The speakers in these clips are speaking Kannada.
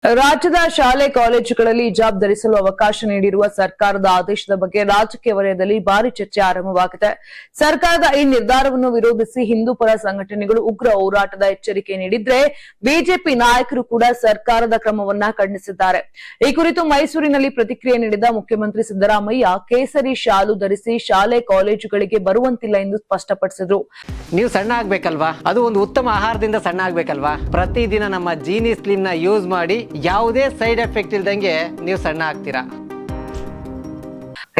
ರಾಜ್ಯದ ಶಾಲೆ ಕಾಲೇಜುಗಳಲ್ಲಿ ಹಿಜಾಬ್ ಧರಿಸಲು ಅವಕಾಶ ನೀಡಿರುವ ಸರ್ಕಾರದ ಆದೇಶದ ಬಗ್ಗೆ ರಾಜಕೀಯ ವಲಯದಲ್ಲಿ ಭಾರಿ ಚರ್ಚೆ ಆರಂಭವಾಗಿದೆ. ಸರ್ಕಾರದ ಈ ನಿರ್ಧಾರವನ್ನು ವಿರೋಧಿಸಿ ಹಿಂದೂ ಪರ ಸಂಘಟನೆಗಳು ಉಗ್ರ ಹೋರಾಟದ ಎಚ್ಚರಿಕೆ ನೀಡಿದ್ರೆ, ಬಿಜೆಪಿ ನಾಯಕರು ಕೂಡ ಸರ್ಕಾರದ ಕ್ರಮವನ್ನ ಖಂಡಿಸಿದ್ದಾರೆ. ಈ ಕುರಿತು ಮೈಸೂರಿನಲ್ಲಿ ಪ್ರತಿಕ್ರಿಯೆ ನೀಡಿದ ಮುಖ್ಯಮಂತ್ರಿ ಸಿದ್ದರಾಮಯ್ಯ ಕೇಸರಿ ಶಾಲು ಧರಿಸಿ ಶಾಲೆ ಕಾಲೇಜುಗಳಿಗೆ ಬರುವಂತಿಲ್ಲ ಎಂದು ಸ್ಪಷ್ಟಪಡಿಸಿದರು. ನೀವು ಸಣ್ಣ ಆಗ್ಬೇಕಲ್ವಾ, ಅದು ಒಂದು ಉತ್ತಮ ಆಹಾರದಿಂದ ಸಣ್ಣ ಆಗ್ಬೇಕಲ್ವಾ. ಪ್ರತಿದಿನ ನಮ್ಮ ಜೀನಿ ಸ್ಲಿಮ್ ನ ಯೂಸ್ ಮಾಡಿ ಯಾವುದೇ ಸೈಡ್ ಎಫೆಕ್ಟ್ ಇಲ್ದಂಗೆ ನೀವು ಸಣ್ಣ ಆಗ್ತೀರಾ.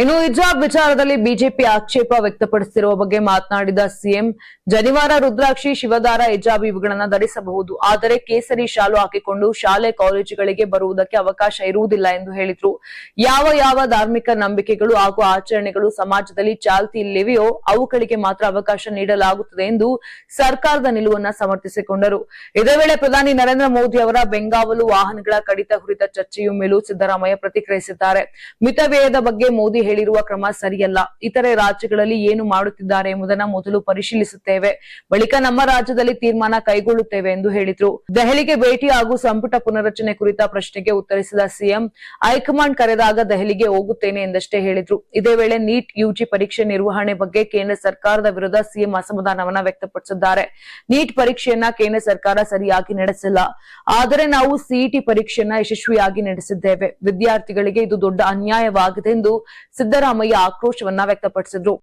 ಇನ್ನು ಹಿಜಾಬ್ ವಿಚಾರದಲ್ಲಿ ಬಿಜೆಪಿ ಆಕ್ಷೇಪ ವ್ಯಕ್ತಪಡಿಸಿರುವ ಬಗ್ಗೆ ಮಾತನಾಡಿದ ಸಿಎಂ, ಜನಿವಾರ, ರುದ್ರಾಕ್ಷಿ, ಶಿವದಾರ, ಹಿಜಾಬ್ ಇವುಗಳನ್ನು ಧರಿಸಬಹುದು, ಆದರೆ ಕೇಸರಿ ಶಾಲು ಹಾಕಿಕೊಂಡು ಶಾಲೆ ಕಾಲೇಜುಗಳಿಗೆ ಬರುವುದಕ್ಕೆ ಅವಕಾಶ ಇರುವುದಿಲ್ಲ ಎಂದು ಹೇಳಿದ್ರು. ಯಾವ ಧಾರ್ಮಿಕ ನಂಬಿಕೆಗಳು ಹಾಗೂ ಆಚರಣೆಗಳು ಸಮಾಜದಲ್ಲಿ ಚಾಲ್ತಿಯಲ್ಲಿವೆಯೋ ಅವುಗಳಿಗೆ ಮಾತ್ರ ಅವಕಾಶ ನೀಡಲಾಗುತ್ತದೆ ಎಂದು ಸರ್ಕಾರದ ನಿಲುವನ್ನ ಸಮರ್ಥಿಸಿಕೊಂಡರು. ಇದೇ ವೇಳೆ ಪ್ರಧಾನಿ ನರೇಂದ್ರ ಮೋದಿ ಅವರ ಬೆಂಗಾವಲು ವಾಹನಗಳ ಕಡಿತ ಕುರಿತ ಚರ್ಚೆಯು ಮೇಲೂ ಸಿದ್ದರಾಮಯ್ಯ ಪ್ರತಿಕ್ರಿಯಿಸಿದ್ದಾರೆ. ಮಿತವ್ಯಯದ ಬಗ್ಗೆ ಮೋದಿ ಹೇಳಿರುವ ಕ್ರಮ ಸರಿಯಲ್ಲ. ಇತರೆ ರಾಜ್ಯಗಳಲ್ಲಿ ಏನು ಮಾಡುತ್ತಿದ್ದಾರೆ ಎಂಬುದನ್ನು ಮೊದಲು ಪರಿಶೀಲಿಸುತ್ತೇವೆ, ಬಳಿಕ ನಮ್ಮ ರಾಜ್ಯದಲ್ಲಿ ತೀರ್ಮಾನ ಕೈಗೊಳ್ಳುತ್ತೇವೆ ಎಂದು ಹೇಳಿದ್ರು. ದೆಹಲಿಗೆ ಭೇಟಿ ಹಾಗೂ ಸಂಪುಟ ಪುನರಚನೆ ಕುರಿತ ಪ್ರಶ್ನೆಗೆ ಉತ್ತರಿಸಿದ ಸಿಎಂ, ಹೈಕಮಾಂಡ್ ಕರೆದಾಗ ದೆಹಲಿಗೆ ಹೋಗುತ್ತೇನೆ ಎಂದಷ್ಟೇ ಹೇಳಿದ್ರು. ಇದೇ ವೇಳೆ ನೀಟ್ ಯುಜಿ ಪರೀಕ್ಷೆ ನಿರ್ವಹಣೆ ಬಗ್ಗೆ ಕೇಂದ್ರ ಸರ್ಕಾರದ ವಿರುದ್ಧ ಸಿಎಂ ಅಸಮಾಧಾನವನ್ನ ವ್ಯಕ್ತಪಡಿಸಿದ್ದಾರೆ. ನೀಟ್ ಪರೀಕ್ಷೆಯನ್ನ ಕೇಂದ್ರ ಸರ್ಕಾರ ಸರಿಯಾಗಿ ನಡೆಸಿಲ್ಲ, ಆದರೆ ನಾವು ಸಿಇಟಿ ಪರೀಕ್ಷೆಯನ್ನ ಯಶಸ್ವಿಯಾಗಿ ನಡೆಸಿದ್ದೇವೆ. ವಿದ್ಯಾರ್ಥಿಗಳಿಗೆ ಇದು ದೊಡ್ಡ ಅನ್ಯಾಯವಾಗಿದೆ ಎಂದು ಸಿದ್ದರಾಮಯ್ಯ ಆಕ್ರೋಶವನ್ನ ವ್ಯಕ್ತಪಡಿಸಿದ್ರು.